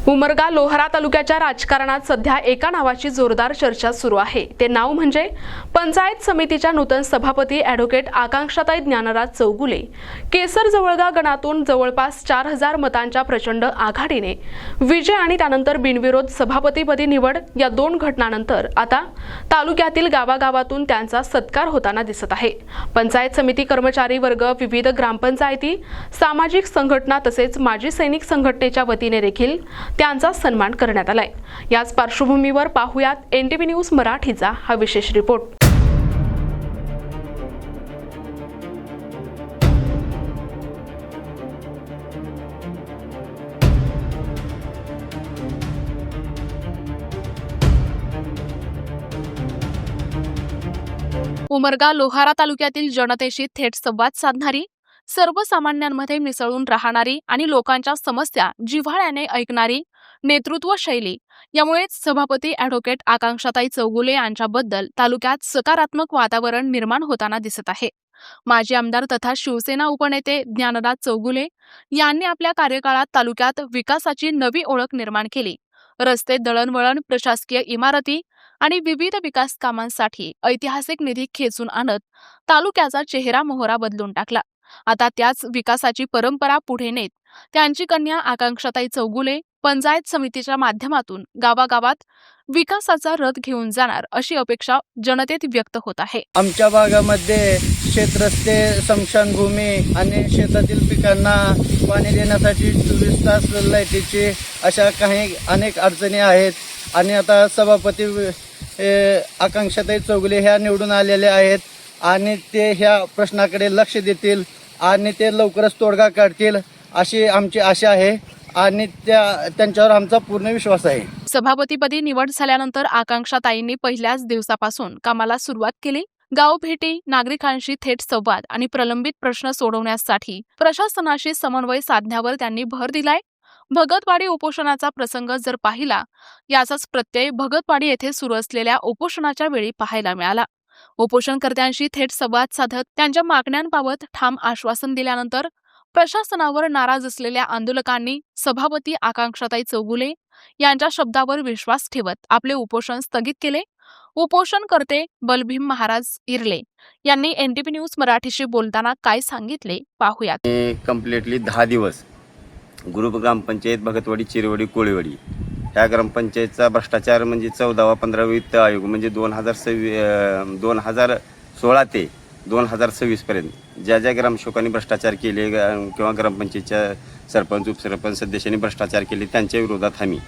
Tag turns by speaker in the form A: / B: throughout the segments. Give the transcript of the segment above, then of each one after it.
A: उमरगा लोहारा तालुक्याच्या राजकारणात सध्या एका नावाची जोरदार चर्चा सुरू आहे। ते नाव म्हणजे पंचायत समितीच्या नूतन सभापती ॲडव्होकेट आकांक्षाताई ज्ञानराज चौगुले। केसर जवळगा गणातून जवळपास 4000 मतांच्या प्रचंड आघाडीने विजय आणि त्यानंतर बिनविरोध सभापतीपदी निवड या दोन घटनांनंतर आता तालुक्यातील गावागावातून त्यांचा सत्कार होताना दिसत आहे। पंचायत समिती कर्मचारी वर्ग, विविध ग्रामपंचायती, सामाजिक संघटना तसेच माजी सैनिक संघटनेच्या वतीने देखील त्यांचा सन्मान करण्यात आलाय। याच पार्श्वभूमीवर पाहुयात एनटीव्ही न्यूज मराठीचा हा विशेष रिपोर्ट। उमरगा लोहारा तालुक्यातील जनतेशी थेट संवाद साधणारी, सर्वसामान्यांमध्ये मिसळून राहणारी आणि लोकांच्या समस्या जिव्हाळ्याने ऐकणारी नेतृत्व शैली यामुळेच सभापती ॲडव्होकेट आकांक्षाताई चौगुले यांच्याबद्दल तालुक्यात सकारात्मक वातावरण निर्माण होताना दिसत आहे। माजी आमदार तथा शिवसेना उपनेते ज्ञानराज चौगुले यांनी आपल्या कार्यकाळात तालुक्यात विकासाची नवी ओळख निर्माण केली। रस्ते, दळणवळण, प्रशासकीय इमारती आणि विविध विकास कामांसाठी ऐतिहासिक निधी खेचून आणत तालुक्याचा चेहरा मोहरा बदलून टाकला। आता त्याच विकासाची परंपरा पुढे नेत त्यांची कन्या आकांक्षाताई चौगुले पंचायत समितीच्या माध्यमातून गावागावात विकासाचा रथ घेऊन जाणार अशी अपेक्षा जनतेत व्यक्त होत आहे।
B: आमच्या भागामध्ये शेतरस्ते, स्मशानभूमी आणि शेतातील पिकांना पाणी देण्यासाठी 24 तास लाईटीची अशा अनेक अडचणी आहेत आणि आता सभापती आकांक्षाताई चौगुले ह्या निवडून आलेल्या आहेत आणि ते ह्या प्रश्नाकडे लक्ष देतील आणि ते लवकरच तोडगा काढतील अशी आमची आशा आहे आणि त्यांच्यावर आमचा पूर्ण विश्वास आहे।
A: सभापतीपदी निवड झाल्यानंतर आकांक्षाताईंनी पहिल्याच दिवसापासून कामाला सुरुवात केली। गाव भेटी, नागरिकांशी थेट संवाद आणि प्रलंबित प्रश्न सोडवण्यासाठी प्रशासनाशी समन्वय साधण्यावर त्यांनी भर दिलाय। भगतवाडी उपोषणाचा प्रसंग जर पाहिला, याचाच प्रत्यय भगतवाडी येथे सुरू असलेल्या उपोषणाच्या वेळी पाहायला मिळाला। उपोषणकर्त्यांशी थेट संवाद साधत त्यांच्या मागण्यांबाबत ठाम आश्वासन दिल्यानंतर प्रशासनावर नाराज असलेल्या आंदोलकांनी सभापती आकांक्षाताई चौगुले यांच्या शब्दावर विश्वास ठेवत आपले उपोषण स्थगित केले। उपोषणकर्ते बलभीम महाराज इरले यांनी एनटीव्ही न्यूज मराठीशी बोलताना काय सांगितले पाहुयात।
C: कंप्लीटली 10 दिवस ग्रुप ग्रामपंचायत भगतवाडी, चिरेवाडी, कोळेवाडी ह्या ग्रामपंचायतचा भ्रष्टाचार म्हणजे 14वा 15वा वित्त आयोग म्हणजे 2016 ते 2026 पर्यंत ज्या ग्रामसेवकांनी भ्रष्टाचार केले किंवा ग्रामपंचायतच्या सरपंच, उपसरपंच सदस्यांनी भ्रष्टाचार केले त्यांच्या विरोधात आम्ही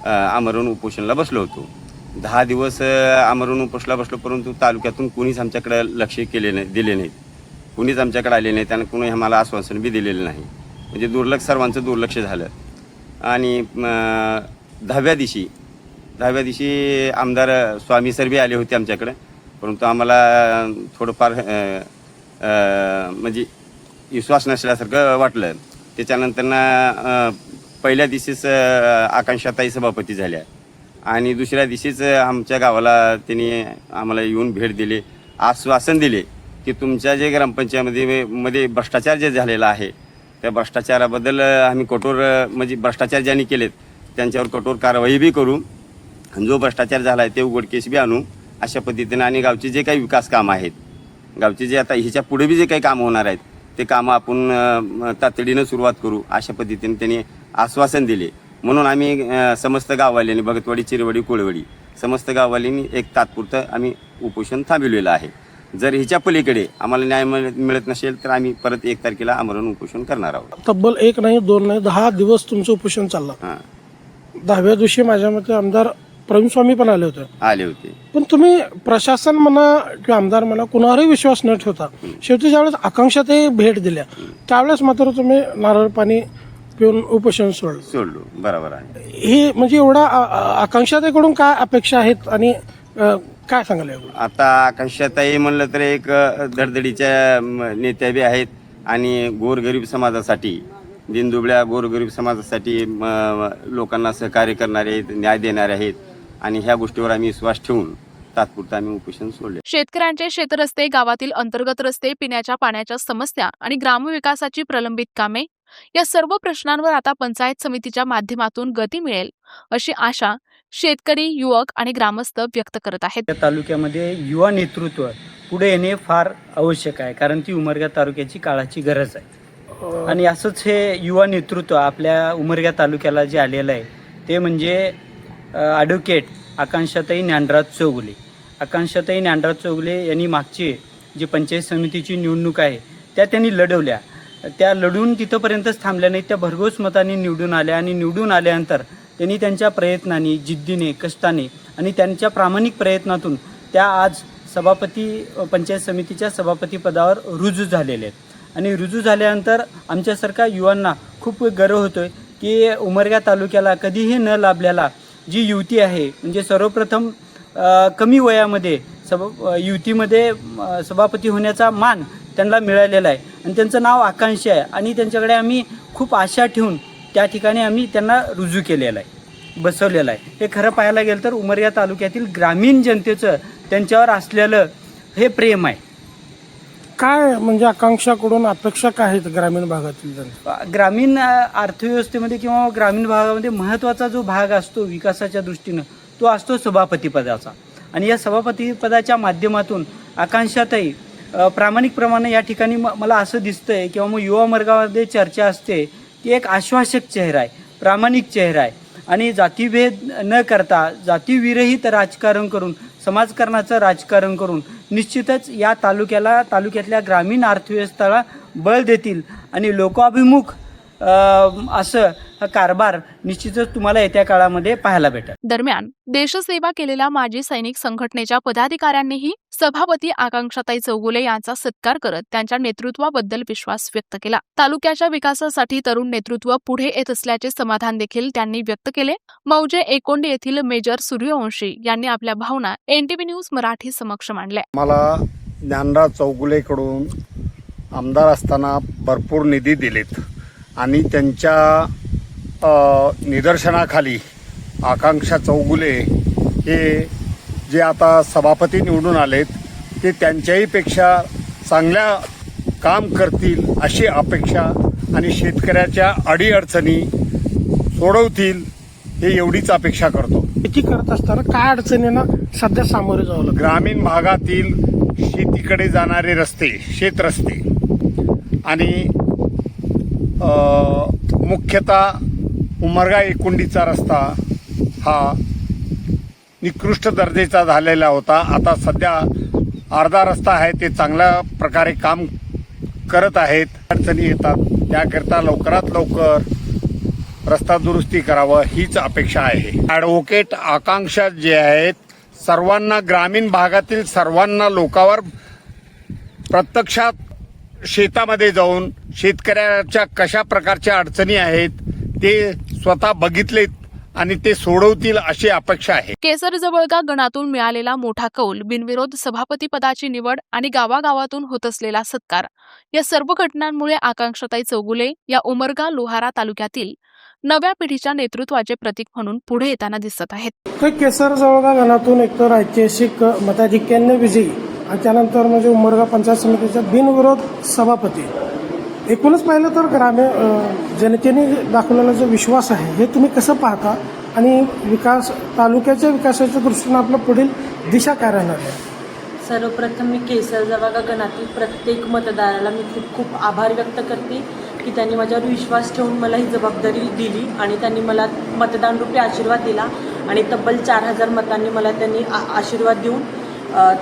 C: आमरण उपोषणाला बसलो होतो। 10 दिवस आमरण उपोषणाला बसलो, परंतु तालुक्यातून कुणीच आमच्याकडे लक्ष दिले नाहीत, कुणीच आमच्याकडे आले नाहीत आणि कुणी आम्हाला आश्वासन बी दिलेलं नाही। म्हणजे सर्वांचं दुर्लक्ष झालं आणि 10व्या दिवशी आमदार स्वामी सर बी आले होते आमच्याकडे, परंतु आम्हाला थोडंफार म्हणजे विश्वास नसल्यासारखं वाटलं। त्याच्यानंतर पहिल्या दिवशीच आकांक्षाताई सभापती झाल्या आणि दुसऱ्या दिवशीच आमच्या गावाला त्यांनी आम्हाला येऊन भेट दिली, आश्वासन दिले की तुमच्या जे ग्रामपंचायतीमध्ये भ्रष्टाचार जे झालेला आहे त्या भ्रष्टाचाराबद्दल आम्ही कठोर म्हणजे भ्रष्टाचार ज्यांनी केलेत त्यांच्यावर कठोर कारवाई बी करू, जो भ्रष्टाचार झाला आहे ते उघडकीस बी आणू अशा पद्धतीने आणि गावचे जे काही विकास कामं आहेत, गावचे जे आता ह्याच्या पुढे बी जे काही कामं होणार आहेत ते कामं आपण तातडीनं सुरुवात करू अशा पद्धतीने त्यांनी आश्वासन दिले। म्हणून आम्ही समस्त गाववाल्यांनी भगतवाडी, चिरेवाडी, कोळेवाडी समस्त गाववाल्यांनी एक तात्पुरतं आम्ही उपोषण थांबवलेलं आहे। जर ह्याच्या पलीकडे आम्हाला न्याय मिळत नसेल तर आम्ही परत 1 तारखेला आमरण उपोषण करणार आहोत।
D: तब्बल 1 नाही 2 नाही 10 दिवस तुमचं उपोषण चाललं। 10व्या दिवशी माझ्या मते आमदार प्रवीण स्वामी पण आले होते, पण तुम्ही प्रशासन म्हणा किंवा आमदार म्हणा कुणावरही विश्वास न ठेवता शेवटी ज्यावेळेस आकांक्षाताई भेट दिल्या त्यावेळेस मात्र तुम्ही नारळ पाणी पिऊन उपोषण सोडलो।
C: बरोबर आहे।
D: हे म्हणजे एवढा आकांक्षाताईकडून काय अपेक्षा आहेत आणि काय सांगाल?
C: आता आकांक्षाताई म्हणलं तर एक धडधडीच्या नेत्या बी आहेत आणि गोरगरीब समाजासाठी, दिनदुबळ्या गोरगरीब समाजासाठी लोकांना सहकार्य करणारे आहेत, न्याय देणारे आहेत आणि ह्या गोष्टीवर आम्ही विश्वास ठेवून तात्पुरतं आम्ही उपोषण सोडले।
A: शेतकऱ्यांचे शेतरस्ते, गावातील अंतर्गत रस्ते, पिण्याच्या पाण्याच्या समस्या आणि ग्रामविकासाची प्रलंबित कामे या सर्व प्रश्नांवर आता पंचायत समितीच्या माध्यमातून गती मिळेल अशी आशा शेतकरी, युवक आणि ग्रामस्थ व्यक्त करत आहेत.
E: या तालुक्यामध्ये युवा नेतृत्व पुढे येणे फार आवश्यक आहे, कारण ती उमरगा तालुक्याची काळाची गरज आहे. आणि असंच हे युवा नेतृत्व आपल्या उमरगा तालुक्याला जे आलेलं आहे ते म्हणजे ॲडव्होकेट आकांक्षाताई ज्ञानराज चौगुले. आकांक्षाताई ज्ञानराज चौगुले यांनी मागची जी पंचायत समितीची निवडणूक आहे त्या त्यांनी लढवल्या. त्या लढून तिथंपर्यंतच थांबल्या नाहीत, त्या भरघोस मताने निवडून आल्या. आणि निवडून आल्यानंतर त्यांनी त्यांच्या प्रयत्नाने, जिद्दीने, कष्टाने आणि त्यांच्या प्रामाणिक प्रयत्नातून त्या आज पंचायत समितीच्या सभापती पदावर रुजू झालेले आहेत. आणि रुजू झाल्यानंतर आमच्यासारख्या युवांना खूप गर्व होतो आहे की उमरगा तालुक्याला कधीही न लाभलेला जी युवती आहे, म्हणजे सर्वप्रथम कमी वयामध्ये युतीमध्ये सभापती होण्याचा मान त्यांना मिळालेला आहे. आणि त्यांचं नाव आकांक्षा आहे. आणि त्यांच्याकडे आम्ही खूप आशा ठेवून त्या ठिकाणी आम्ही त्यांना रुजू केलेलं आहे, बसवलेलं आहे. हे खरं पाहायला गेलं तर उमरगा तालुक्यातील ग्रामीण जनतेचं त्यांच्यावर असलेलं हे प्रेम आहे.
D: काय म्हणजे आकांक्षाकडून अपेक्षा काय आहेत ग्रामीण भागातील जनता?
E: ग्रामीण अर्थव्यवस्थेमध्ये किंवा ग्रामीण भागामध्ये महत्त्वाचा जो भाग असतो विकासाच्या दृष्टीनं तो असतो सभापतीपदाचा. आणि या सभापतीपदाच्या माध्यमातून आकांक्षाताई प्रामाणिकप्रमाणे या ठिकाणी मला असं दिसतंय किंवा मग युवा वर्गामध्ये चर्चा असते की एक आश्वासक चेहरा आहे, प्रामाणिक चेहरा आहे. आणि जातीभेद न करता जातीविरहित राजकारण करून, समाजकारणाचं राजकारण करून निश्चितच या तालुक्यातल्या ग्रामीण अर्थव्यवस्थेला बळ देतील. आणि लोकाभिमुख असं हा कारभार निश्चितच तुम्हाला येत्या काळामध्ये पाहायला भेटेल.
A: दरम्यान देशसेवा केलेल्या माजी सैनिक संघटनेच्या पदाधिकाऱ्यांनीही सभापती आकांक्षाताई चौगुले यांचा सत्कार करत त्यांच्या नेतृत्वाबद्दल विश्वास व्यक्त केला. तालुक्याच्या विकासासाठी तरुण नेतृत्व पुढे येत असल्याचे समाधान देखील त्यांनी व्यक्त केले. मौजे एकोंडी येथील मेजर सूर्यवंशी यांनी आपल्या भावना NTV न्यूज मराठी समक्ष मांडल्या.
F: मला ज्ञानराज चौगुलेकडून आमदार असताना भरपूर निधी दिलेत आणि त्यांच्या निदर्शनाखाली आकांक्षा चौगुले हे जे आता सभापती निवडून आलेत ते त्यांच्याही पेक्षा चांगल्या काम करतील अशी अपेक्षा आणि शेतकऱ्याच्या अडीअडचणी सोडवतील हे एवढीच अपेक्षा करतो.
D: शेती करत असताना काय अडचणींना सध्या सामोरे जावं लागतं?
F: ग्रामीण भागातील शेतीकडे जाणारे रस्ते, शेतरस्ते आणि मुख्यतः उमरगा एकुंडीचा रस्ता हा निकृष्ट दर्जाचा झालेला होता. आता सध्या अर्धा रस्ता आहे, ते चांगल्या प्रकारे काम करत आहेत. अडचणी येतात, त्याकरता लवकरात लवकर रस्ता दुरुस्ती करावं हीच अपेक्षा आहे. ॲडव्होकेट आकांक्षा जे आहेत सर्वांना, ग्रामीण भागातील सर्वांना लोकांवर प्रत्यक्षात शेतामध्ये जाऊन शेतकऱ्याच्या कशा प्रकारच्या अडचणी आहेत ते स्वतः बघितलेत आणि ते सोडवतील अशी अपेक्षा आहे.
A: केसर जवळगा गणातून मिळालेला मोठा कौल, बिनविरोध सभापती पदाची निवड आणि गावागावातून होत असलेला सत्कार या सर्व घटनांमुळे आकांक्षाताई चौगुले या उमरगा लोहारा तालुक्यातील नव्या पिढीच्या नेतृत्वाचे प्रतीक म्हणून पुढे येताना दिसत आहेत.
D: केसर जवळगा गणातून एकतर ऐतिहासिक मताधिक्याने विजयी आणि त्यानंतर म्हणजे उमरगा पंचायत समितीचा बिनविरोध सभापती. एकूणच पाहिलं तर ग्रामीण जनतेने दाखवलेला जो विश्वास आहे हे तुम्ही कसं पाहता आणि तालुक्याच्या विकासाच्या दृष्टीने आपलं पुढील दिशा काय राहणार आहे?
G: सर्वप्रथम मी केसर जवळगा गणातील प्रत्येक मतदाराला मी खूप आभार व्यक्त करते की त्यांनी माझ्यावर विश्वास ठेवून मला ही जबाबदारी दिली आणि त्यांनी मला मतदान रूपी आशीर्वाद दिला. आणि तब्बल 4000 मतांनी मला त्यांनी आशीर्वाद देऊन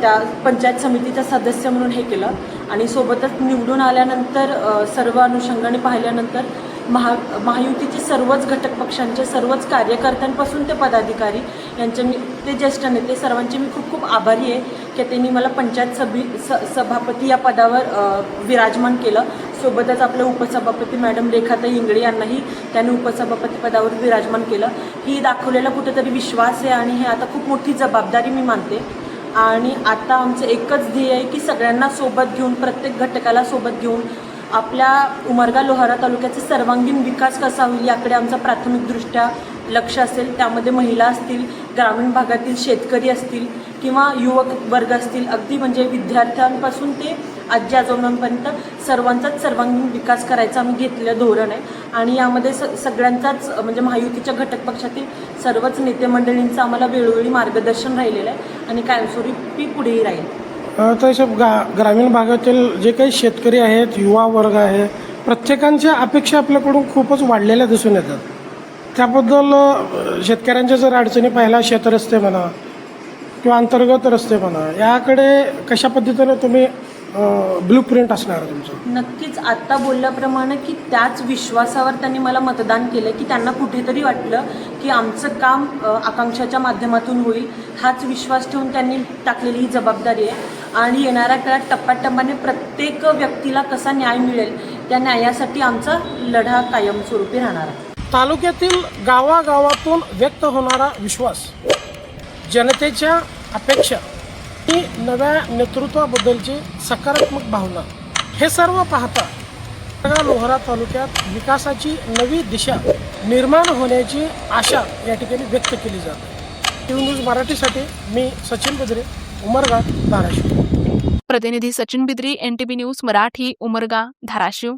G: त्या पंचायत समितीचा सदस्य म्हणून हे केलं. आणि सोबतच निवडून आल्यानंतर सर्व अनुषंगाने पाहिल्यानंतर महायुतीचे सर्वच घटक पक्षांचे सर्वच कार्यकर्त्यांपासून ते पदाधिकारी यांचे ते ज्येष्ठ नेते सर्वांचे मी खूप आभारी आहे की त्यांनी मला पंचायत सभापती या पदावर विराजमान केलं. सोबतच आपले उपसभापती मॅडम रेखाताई इंगळे यांनाही त्यांनी उपसभापती पदावर विराजमान केलं. ही दाखवलेला कुठेतरी विश्वास आहे आणि हे आता खूप मोठी जबाबदारी मी मानते. आणि आता आमचं एकच ध्येय आहे की सगळ्यांना सोबत घेऊन, प्रत्येक घटकाला सोबत घेऊन आपल्या उमरगा लोहारा तालुक्याचा सर्वांगीण विकास कसा होईल याकडे आमचा प्राथमिकदृष्ट्या लक्ष असेल. त्यामध्ये महिला असतील, ग्रामीण भागातील शेतकरी असतील किंवा युवक वर्ग असतील, अगदी म्हणजे विद्यार्थ्यांपासून ते आजी आजोबांपर्यंत सर्वांचाच सर्वांगीण विकास करायचं आम्ही घेतलेलं धोरण आहे. आणि यामध्ये सगळ्यांचाच म्हणजे महायुतीच्या घटक पक्षातील सर्वच नेते मंडळींचं आम्हाला वेळोवेळी मार्गदर्शन राहिलेलं आहे आणि कायमस्वरूपी पुढेही राहील.
D: तसं ग्रामीण भागातील जे काही शेतकरी आहेत, युवा वर्ग आहे, प्रत्येकांच्या अपेक्षा आपल्याकडून खूपच वाढलेल्या दिसून येतात. त्याबद्दल शेतकऱ्यांच्या जर अडचणी पाहिला, शेतरस्ते म्हणा किंवा अंतर्गत रस्ते म्हणा, याकडे कशा पद्धतीने तुम्ही ब्लूप्रिंट असणार तुमचं?
G: नक्कीच आत्ता बोलल्याप्रमाणे की त्याच विश्वासावर त्यांनी मला मतदान केलं, की त्यांना कुठेतरी वाटलं की आमचं काम आकांक्षाच्या माध्यमातून होईल. हाच विश्वास ठेवून त्यांनी टाकलेली ही जबाबदारी आहे आणि येणाऱ्या काळात टप्प्याटप्प्याने प्रत्येक व्यक्तीला कसा न्याय मिळेल त्या न्यायासाठी आमचा लढा कायमस्वरूपी राहणार आहे.
D: तालुक्यातील गावागावातून व्यक्त होणारा विश्वास, जनतेच्या अपेक्षा ही नव्या नेतृत्वाबद्दलची सकारात्मक भावना, हे सर्व पाहता लोहारा तालुक्यात विकासाची नवी दिशा निर्माण होण्याची आशा या ठिकाणी व्यक्त केली जाते. टीव्ही न्यूज मराठीसाठी मी सचिन बिद्रे, उमरगा, धाराशिव.
A: प्रतिनिधी सचिन बिद्री, NTV न्यूज मराठी, उमरगा, धाराशिव.